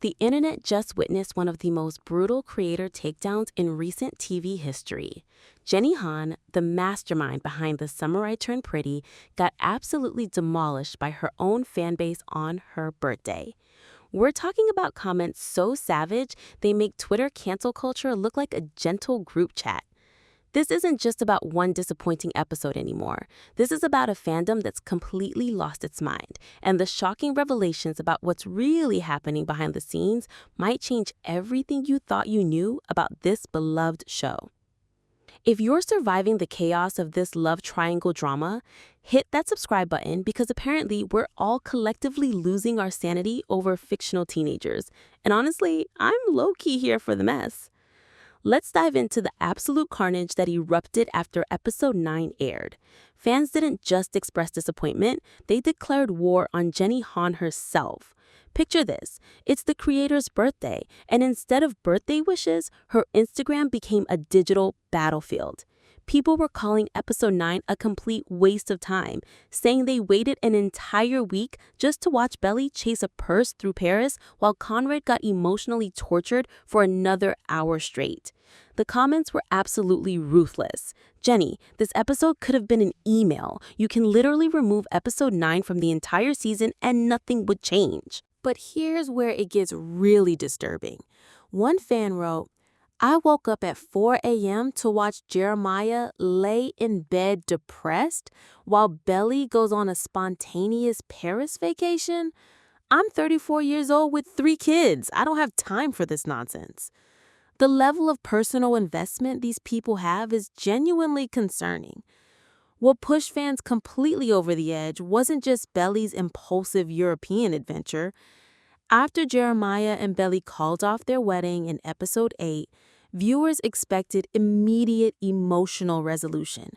The internet just witnessed one of the most brutal creator takedowns in recent TV history. Jenny Han, the mastermind behind the Samurai Turned Pretty, got absolutely demolished by her own fanbase on her birthday. We're talking about comments so savage they make Twitter cancel culture look like a gentle group chat. This isn't just about one disappointing episode anymore. This is about a fandom that's completely lost its mind, and the shocking revelations about what's really happening behind the scenes might change everything you thought you knew about this beloved show. If you're surviving the chaos of this love triangle drama, hit that subscribe button because apparently we're all collectively losing our sanity over fictional teenagers. And honestly, I'm low-key here for the mess. Let's dive into the absolute carnage that erupted after episode 9 aired. Fans didn't just express disappointment, they declared war on Jenny Han herself. Picture this, it's the creator's birthday, and instead of birthday wishes, her Instagram became a digital battlefield. People were calling episode 9 a complete waste of time, saying they waited an entire week just to watch Belly chase a purse through Paris while Conrad got emotionally tortured for another hour straight. The comments were absolutely ruthless. Jenny, this episode could have been an email. You can literally remove episode 9 from the entire season and nothing would change. But here's where it gets really disturbing. One fan wrote, I woke up at 4 a.m. to watch Jeremiah lay in bed depressed while Belly goes on a spontaneous Paris vacation. I'm 34 years old with 3 kids. I don't have time for this nonsense. The level of personal investment these people have is genuinely concerning. What pushed fans completely over the edge wasn't just Belly's impulsive European adventure. After Jeremiah and Belly called off their wedding in episode 8, viewers expected immediate emotional resolution.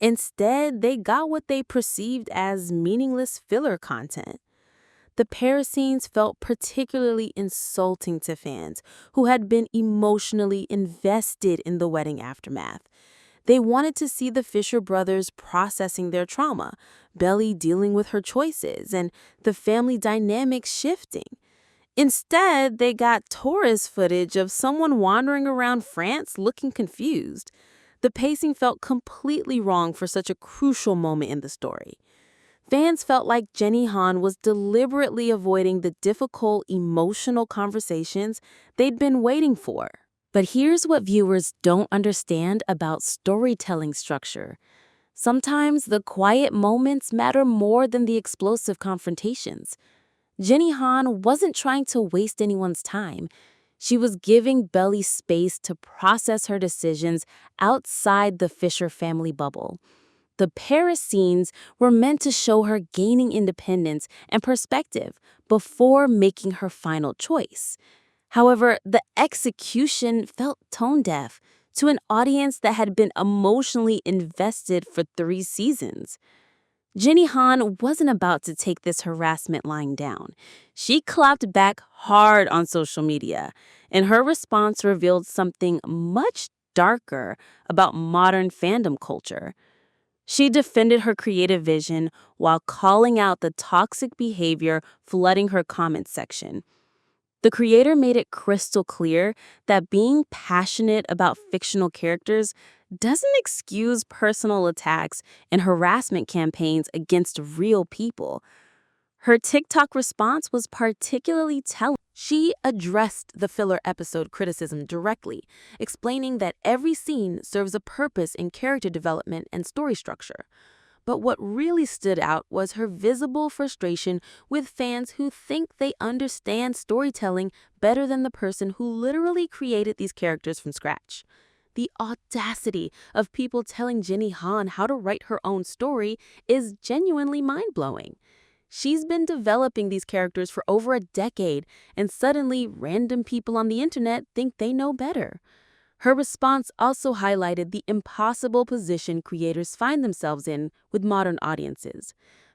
Instead, they got what they perceived as meaningless filler content. The Paris scenes felt particularly insulting to fans who had been emotionally invested in the wedding aftermath. They wanted to see the Fisher brothers processing their trauma, Belly dealing with her choices, and the family dynamics shifting. Instead, they got tourist footage of someone wandering around France looking confused. The pacing felt completely wrong for such a crucial moment in the story. Fans felt like Jenny Han was deliberately avoiding the difficult emotional conversations they'd been waiting for. But here's what viewers don't understand about storytelling structure. Sometimes the quiet moments matter more than the explosive confrontations. Jenny Han wasn't trying to waste anyone's time. She was giving Belly space to process her decisions outside the Fisher family bubble. The Paris scenes were meant to show her gaining independence and perspective before making her final choice. However, the execution felt tone-deaf to an audience that had been emotionally invested for 3 seasons. Jenny Han wasn't about to take this harassment lying down. She clapped back hard on social media, and her response revealed something much darker about modern fandom culture. She defended her creative vision while calling out the toxic behavior flooding her comment section. The creator made it crystal clear that being passionate about fictional characters doesn't excuse personal attacks and harassment campaigns against real people. Her TikTok response was particularly telling. She addressed the filler episode criticism directly, explaining that every scene serves a purpose in character development and story structure. But what really stood out was her visible frustration with fans who think they understand storytelling better than the person who literally created these characters from scratch. The audacity of people telling Jenny Han how to write her own story is genuinely mind-blowing. She's been developing these characters for over a decade, and suddenly random people on the internet think they know better. Her response also highlighted the impossible position creators find themselves in with modern audiences.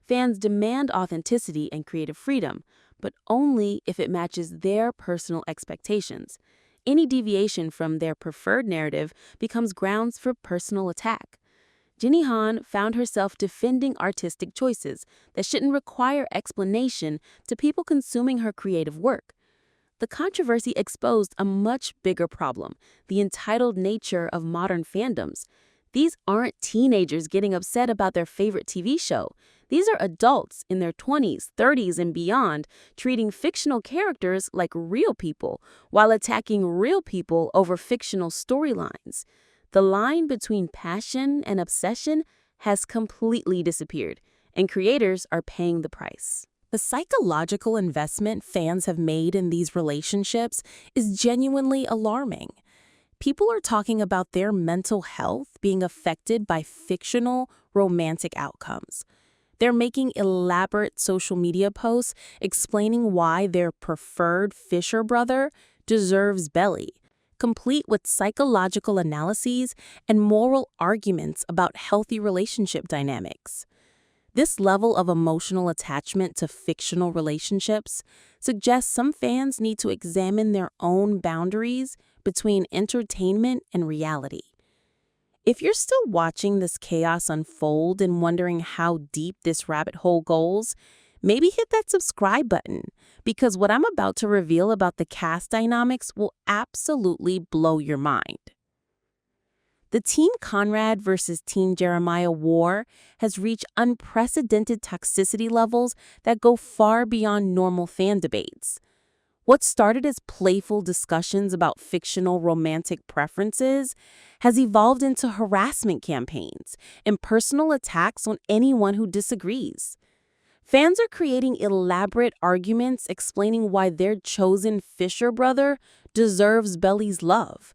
Fans demand authenticity and creative freedom, but only if it matches their personal expectations. Any deviation from their preferred narrative becomes grounds for personal attack. Jenny Han found herself defending artistic choices that shouldn't require explanation to people consuming her creative work. the controversy exposed a much bigger problem: the entitled nature of modern fandoms. These aren't teenagers getting upset about their favorite TV show. These are adults in their 20s, 30s, and beyond treating fictional characters like real people while attacking real people over fictional storylines. The line between passion and obsession has completely disappeared, and creators are paying the price. The psychological investment fans have made in these relationships is genuinely alarming. People are talking about their mental health being affected by fictional romantic outcomes. They're making elaborate social media posts explaining why their preferred Fisher brother deserves Belly, complete with psychological analyses and moral arguments about healthy relationship dynamics. This level of emotional attachment to fictional relationships suggests some fans need to examine their own boundaries between entertainment and reality. If you're still watching this chaos unfold and wondering how deep this rabbit hole goes, maybe hit that subscribe button, because what I'm about to reveal about the cast dynamics will absolutely blow your mind. The Team Conrad versus Team Jeremiah war has reached unprecedented toxicity levels that go far beyond normal fan debates. What started as playful discussions about fictional romantic preferences has evolved into harassment campaigns and personal attacks on anyone who disagrees. Fans are creating elaborate arguments explaining why their chosen Fisher brother deserves Belly's love,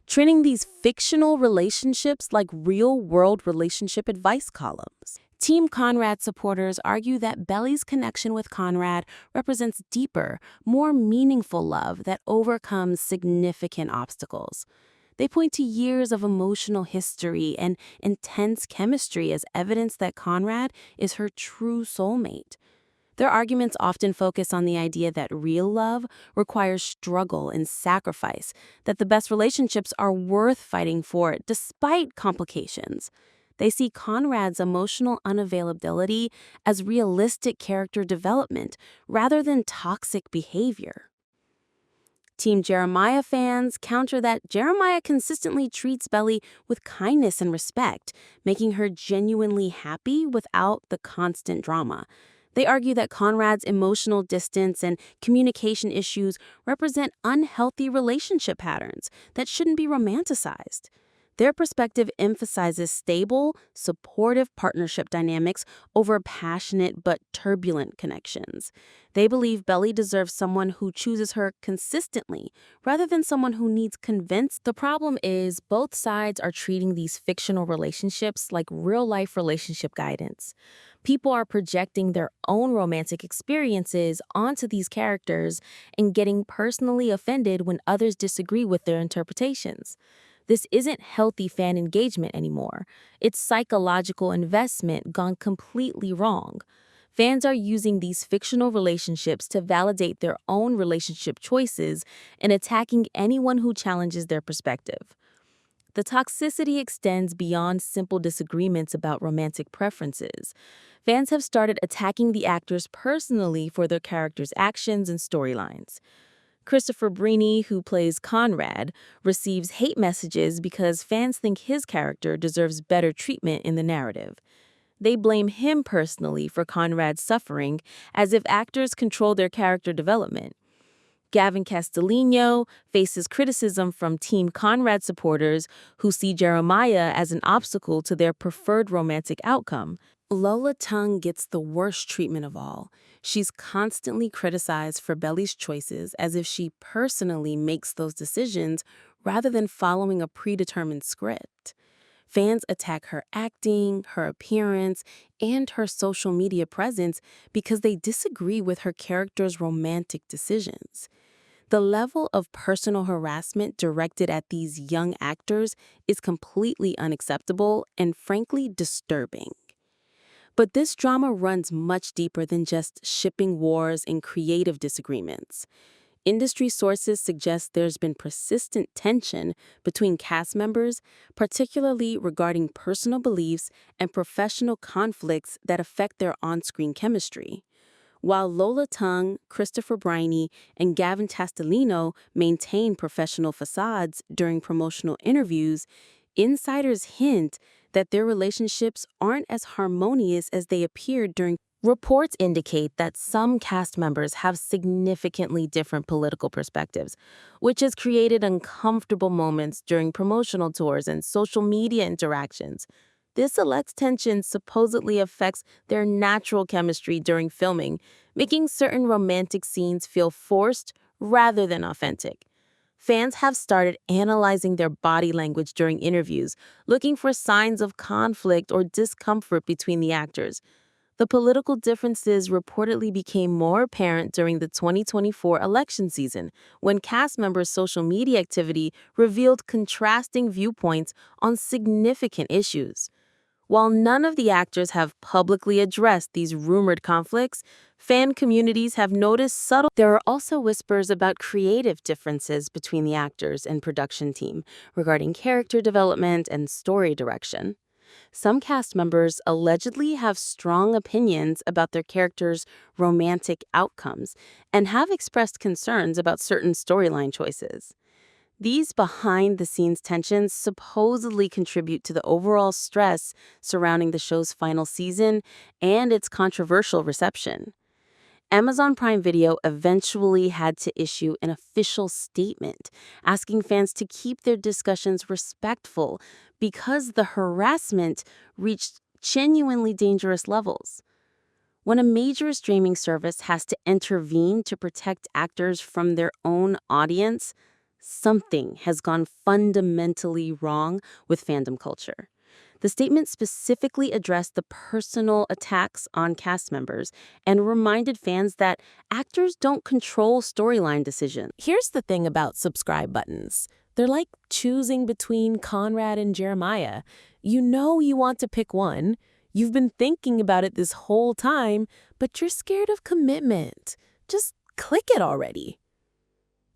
treating these fictional relationships like real-world relationship advice columns. Team Conrad supporters argue that Belly's connection with Conrad represents deeper, more meaningful love that overcomes significant obstacles. They point to years of emotional history and intense chemistry as evidence that Conrad is her true soulmate. Their arguments often focus on the idea that real love requires struggle and sacrifice, that the best relationships are worth fighting for despite complications. They see Conrad's emotional unavailability as realistic character development rather than toxic behavior. Team Jeremiah fans counter that Jeremiah consistently treats Belly with kindness and respect, making her genuinely happy without the constant drama. They argue that Conrad's emotional distance and communication issues represent unhealthy relationship patterns that shouldn't be romanticized. Their perspective emphasizes stable, supportive partnership dynamics over passionate but turbulent connections. They believe Belly deserves someone who chooses her consistently rather than someone who needs convinced. The problem is both sides are treating these fictional relationships like real-life relationship guidance. People are projecting their own romantic experiences onto these characters and getting personally offended when others disagree with their interpretations. This isn't healthy fan engagement anymore. It's psychological investment gone completely wrong. Fans are using these fictional relationships to validate their own relationship choices and attacking anyone who challenges their perspective. The toxicity extends beyond simple disagreements about romantic preferences. Fans have started attacking the actors personally for their characters' actions and storylines. Christopher Brini, who plays Conrad, receives hate messages because fans think his character deserves better treatment in the narrative. They blame him personally for Conrad's suffering, as if actors control their character development. Gavin Castellino faces criticism from Team Conrad supporters who see Jeremiah as an obstacle to their preferred romantic outcome. Lola Tung gets the worst treatment of all. She's constantly criticized for Belly's choices as if she personally makes those decisions rather than following a predetermined script. Fans attack her acting, her appearance, and her social media presence because they disagree with her character's romantic decisions. The level of personal harassment directed at these young actors is completely unacceptable and frankly disturbing. But this drama runs much deeper than just shipping wars and creative disagreements. Industry sources suggest there's been persistent tension between cast members, particularly regarding personal beliefs and professional conflicts that affect their on-screen chemistry. While Lola Tung, Christopher Briney, and Gavin Tastellino maintain professional facades during promotional interviews, insiders hint that their relationships aren't as harmonious as they appeared during. Reports indicate that some cast members have significantly different political perspectives, which has created uncomfortable moments during promotional tours and social media interactions. This alleged tension supposedly affects their natural chemistry during filming, making certain romantic scenes feel forced rather than authentic. Fans have started analyzing their body language during interviews, looking for signs of conflict or discomfort between the actors. The political differences reportedly became more apparent during the 2024 election season, when cast members' social media activity revealed contrasting viewpoints on significant issues. While none of the actors have publicly addressed these rumored conflicts, fan communities have noticed subtle. There are also whispers about creative differences between the actors and production team regarding character development and story direction. Some cast members allegedly have strong opinions about their characters' romantic outcomes and have expressed concerns about certain storyline choices. These behind-the-scenes tensions supposedly contribute to the overall stress surrounding the show's final season and its controversial reception. Amazon Prime Video eventually had to issue an official statement asking fans to keep their discussions respectful because the harassment reached genuinely dangerous levels. When a major streaming service has to intervene to protect actors from their own audience, something has gone fundamentally wrong with fandom culture. The statement specifically addressed the personal attacks on cast members and reminded fans that actors don't control storyline decisions. Here's the thing about subscribe buttons. They're like choosing between Conrad and Jeremiah. You know you want to pick one. You've been thinking about it this whole time, but you're scared of commitment. Just click it already.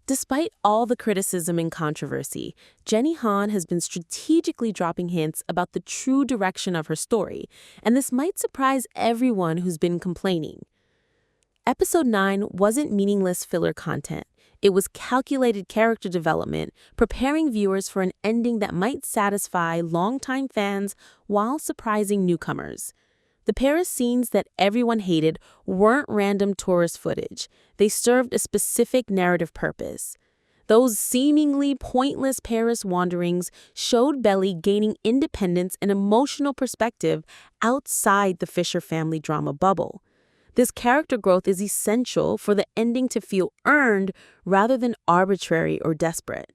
Despite all the criticism and controversy, Jenny Han has been strategically dropping hints about the true direction of her story, and this might surprise everyone who's been complaining. Episode 9 wasn't meaningless filler content. It was calculated character development, preparing viewers for an ending that might satisfy longtime fans while surprising newcomers. The Paris scenes that everyone hated weren't random tourist footage. They served a specific narrative purpose. Those seemingly pointless Paris wanderings showed Belly gaining independence and emotional perspective outside the Fisher family drama bubble. This character growth is essential for the ending to feel earned rather than arbitrary or desperate.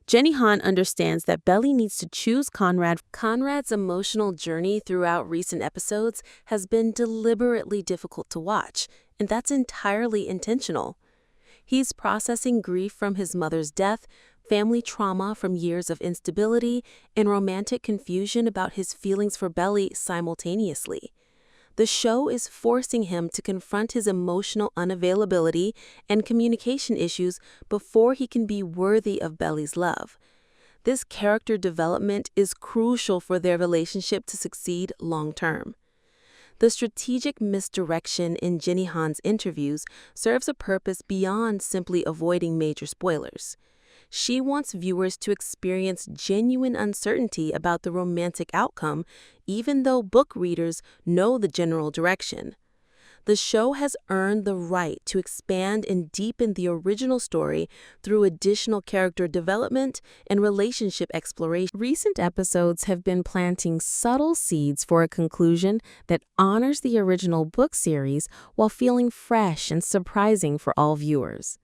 Jenny Han understands that Belly needs to choose Conrad. Conrad's emotional journey throughout recent episodes has been deliberately difficult to watch, and that's entirely intentional. He's processing grief from his mother's death, family trauma from years of instability, and romantic confusion about his feelings for Belly simultaneously. The show is forcing him to confront his emotional unavailability and communication issues before he can be worthy of Belly's love. This character development is crucial for their relationship to succeed long-term. The strategic misdirection in Jenny Han's interviews serves a purpose beyond simply avoiding major spoilers. She wants viewers to experience genuine uncertainty about the romantic outcome, even though book readers know the general direction. The show has earned the right to expand and deepen the original story through additional character development and relationship exploration. Recent episodes have been planting subtle seeds for a conclusion that honors the original book series while feeling fresh and surprising for all viewers.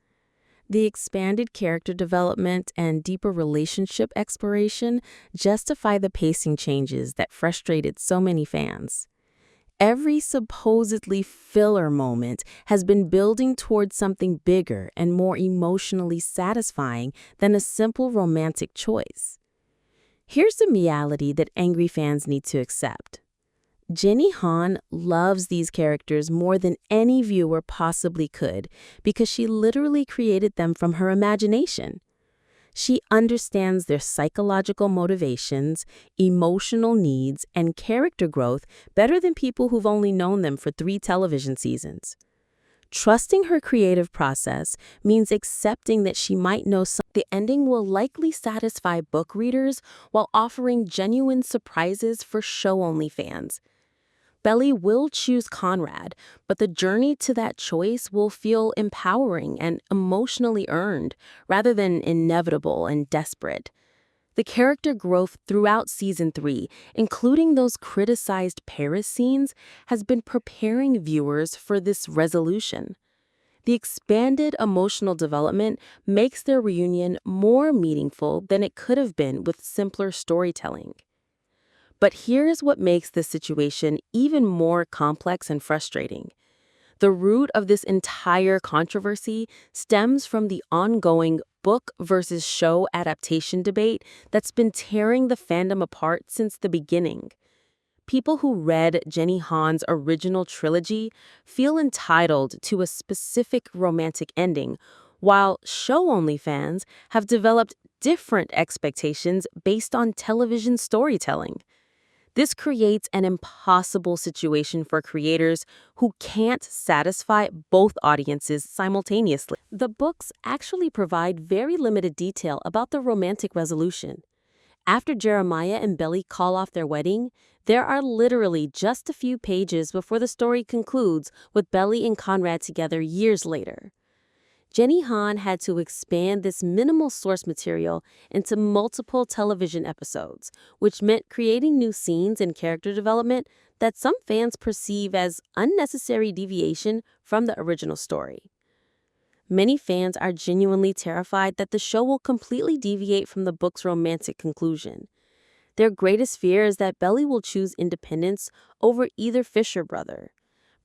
The expanded character development and deeper relationship exploration justify the pacing changes that frustrated so many fans. Every supposedly filler moment has been building towards something bigger and more emotionally satisfying than a simple romantic choice. Here's the reality that angry fans need to accept. Jenny Han loves these characters more than any viewer possibly could because she literally created them from her imagination. She understands their psychological motivations, emotional needs, and character growth better than people who've only known them for 3 television seasons. Trusting her creative process means accepting that she might know the ending will likely satisfy book readers while offering genuine surprises for show-only fans. Belly will choose Conrad, but the journey to that choice will feel empowering and emotionally earned rather than inevitable and desperate. The character growth throughout Season 3, including those criticized Paris scenes, has been preparing viewers for this resolution. The expanded emotional development makes their reunion more meaningful than it could have been with simpler storytelling. But here's what makes this situation even more complex and frustrating. The root of this entire controversy stems from the ongoing book versus show adaptation debate that's been tearing the fandom apart since the beginning. People who read Jenny Han's original trilogy feel entitled to a specific romantic ending, while show-only fans have developed different expectations based on television storytelling. This creates an impossible situation for creators who can't satisfy both audiences simultaneously. The books actually provide very limited detail about the romantic resolution. After Jeremiah and Belly call off their wedding, there are literally just a few pages before the story concludes with Belly and Conrad together years later. Jenny Han had to expand this minimal source material into multiple television episodes, which meant creating new scenes and character development that some fans perceive as unnecessary deviation from the original story. Many fans are genuinely terrified that the show will completely deviate from the book's romantic conclusion. Their greatest fear is that Belly will choose independence over either Fisher brother,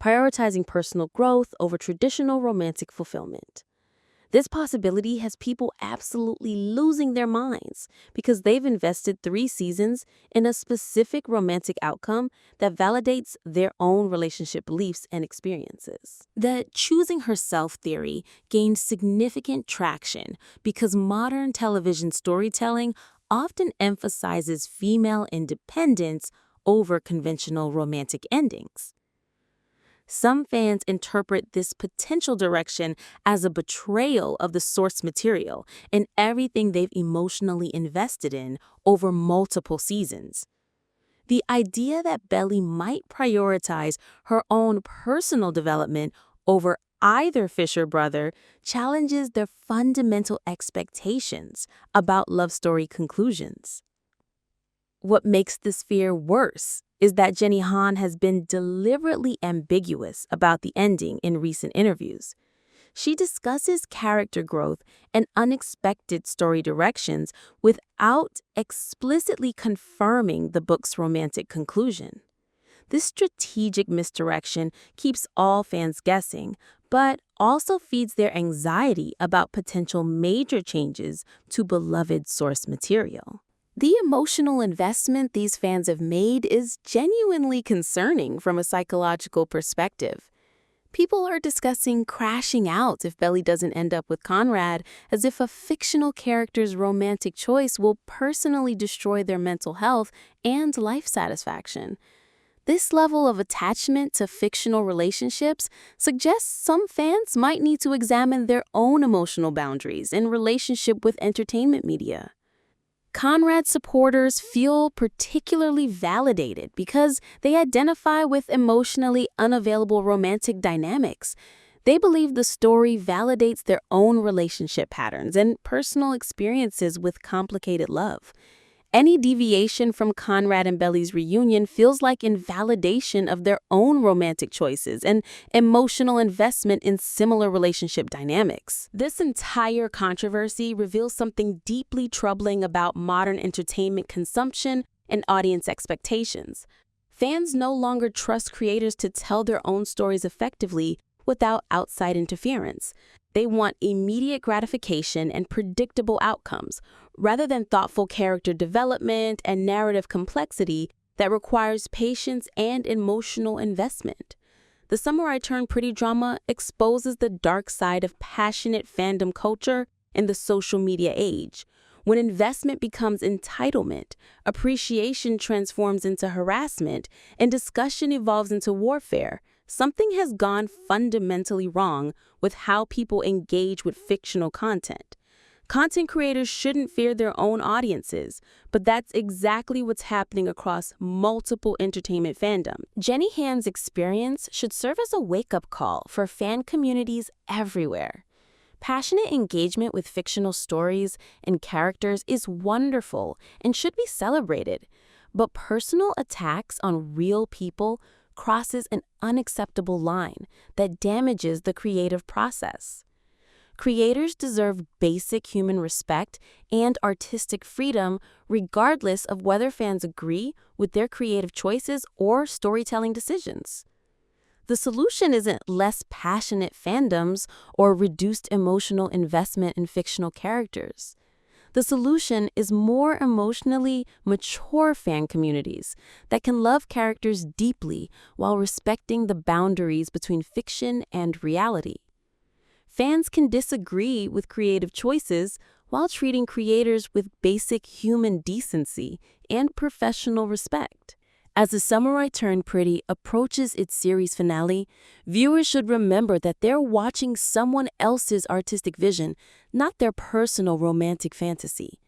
prioritizing personal growth over traditional romantic fulfillment. This possibility has people absolutely losing their minds because they've invested 3 seasons in a specific romantic outcome that validates their own relationship beliefs and experiences. The choosing herself theory gained significant traction because modern television storytelling often emphasizes female independence over conventional romantic endings. Some fans interpret this potential direction as a betrayal of the source material and everything they've emotionally invested in over multiple seasons. The idea that Belly might prioritize her own personal development over either Fisher brother challenges their fundamental expectations about love story conclusions. What makes this fear worse is that Jenny Han has been deliberately ambiguous about the ending in recent interviews. She discusses character growth and unexpected story directions without explicitly confirming the book's romantic conclusion. This strategic misdirection keeps all fans guessing, but also feeds their anxiety about potential major changes to beloved source material. The emotional investment these fans have made is genuinely concerning from a psychological perspective. People are discussing crashing out if Belly doesn't end up with Conrad, as if a fictional character's romantic choice will personally destroy their mental health and life satisfaction. This level of attachment to fictional relationships suggests some fans might need to examine their own emotional boundaries in relationship with entertainment media. Conrad supporters feel particularly validated because they identify with emotionally unavailable romantic dynamics. They believe the story validates their own relationship patterns and personal experiences with complicated love. Any deviation from Conrad and Belly's reunion feels like invalidation of their own romantic choices and emotional investment in similar relationship dynamics. This entire controversy reveals something deeply troubling about modern entertainment consumption and audience expectations. Fans no longer trust creators to tell their own stories effectively without outside interference. They want immediate gratification and predictable outcomes, rather than thoughtful character development and narrative complexity that requires patience and emotional investment. The Samurai Turn Pretty drama exposes the dark side of passionate fandom culture in the social media age. When investment becomes entitlement, appreciation transforms into harassment, and discussion evolves into warfare, Something has gone fundamentally wrong with how people engage with fictional content. Content creators shouldn't fear their own audiences, but that's exactly what's happening across multiple entertainment fandom. Jenny Han's experience should serve as a wake-up call for fan communities everywhere. Passionate engagement with fictional stories and characters is wonderful and should be celebrated, but personal attacks on real people crosses an unacceptable line that damages the creative process. Creators deserve basic human respect and artistic freedom regardless of whether fans agree with their creative choices or storytelling decisions. The solution isn't less passionate fandoms or reduced emotional investment in fictional characters. The solution is more emotionally mature fan communities that can love characters deeply while respecting the boundaries between fiction and reality. Fans can disagree with creative choices while treating creators with basic human decency and professional respect. As The Samurai Turned Pretty approaches its series finale, viewers should remember that they're watching someone else's artistic vision, not their personal romantic fantasy.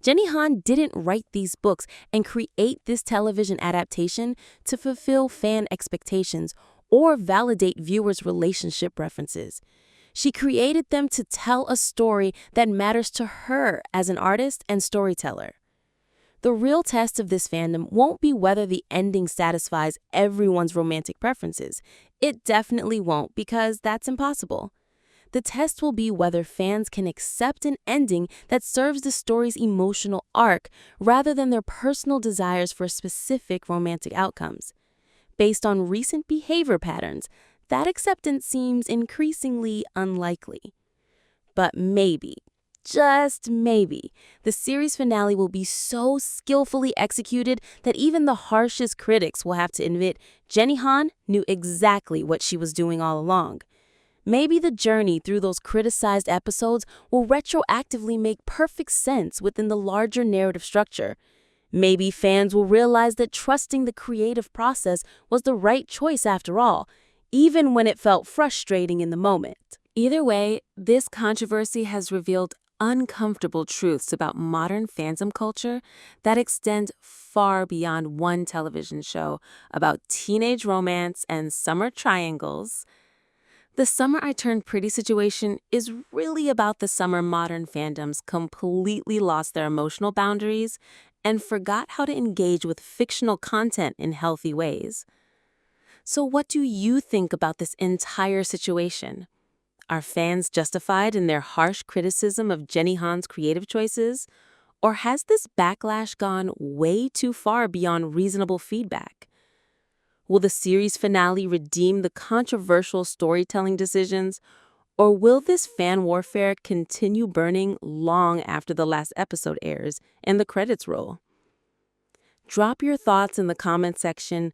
Jenny Han didn't write these books and create this television adaptation to fulfill fan expectations or validate viewers' relationship preferences. She created them to tell a story that matters to her as an artist and storyteller. The real test of this fandom won't be whether the ending satisfies everyone's romantic preferences. It definitely won't, because that's impossible. The test will be whether fans can accept an ending that serves the story's emotional arc rather than their personal desires for specific romantic outcomes. Based on recent behavior patterns, that acceptance seems increasingly unlikely. But maybe, just maybe, the series finale will be so skillfully executed that even the harshest critics will have to admit Jenny Han knew exactly what she was doing all along. Maybe the journey through those criticized episodes will retroactively make perfect sense within the larger narrative structure. Maybe fans will realize that trusting the creative process was the right choice after all, even when it felt frustrating in the moment. Either way, this controversy has revealed uncomfortable truths about modern fandom culture that extend far beyond one television show about teenage romance and summer triangles. The Summer I Turned Pretty situation is really about the summer modern fandoms completely lost their emotional boundaries and forgot how to engage with fictional content in healthy ways. So what do you think about this entire situation? Are fans justified in their harsh criticism of Jenny Han's creative choices? Or has this backlash gone way too far beyond reasonable feedback? Will the series finale redeem the controversial storytelling decisions? Or will this fan warfare continue burning long after the last episode airs and the credits roll? Drop your thoughts in the comment section,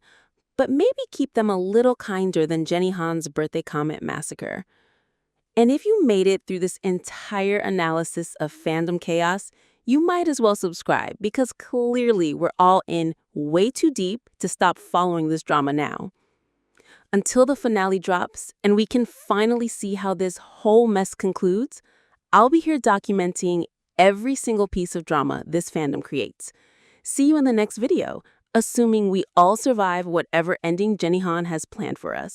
but maybe keep them a little kinder than Jenny Han's birthday comment massacre. And if you made it through this entire analysis of fandom chaos, you might as well subscribe, because clearly we're all in way too deep to stop following this drama now. Until the finale drops and we can finally see how this whole mess concludes, I'll be here documenting every single piece of drama this fandom creates. See you in the next video, assuming we all survive whatever ending Jenny Han has planned for us.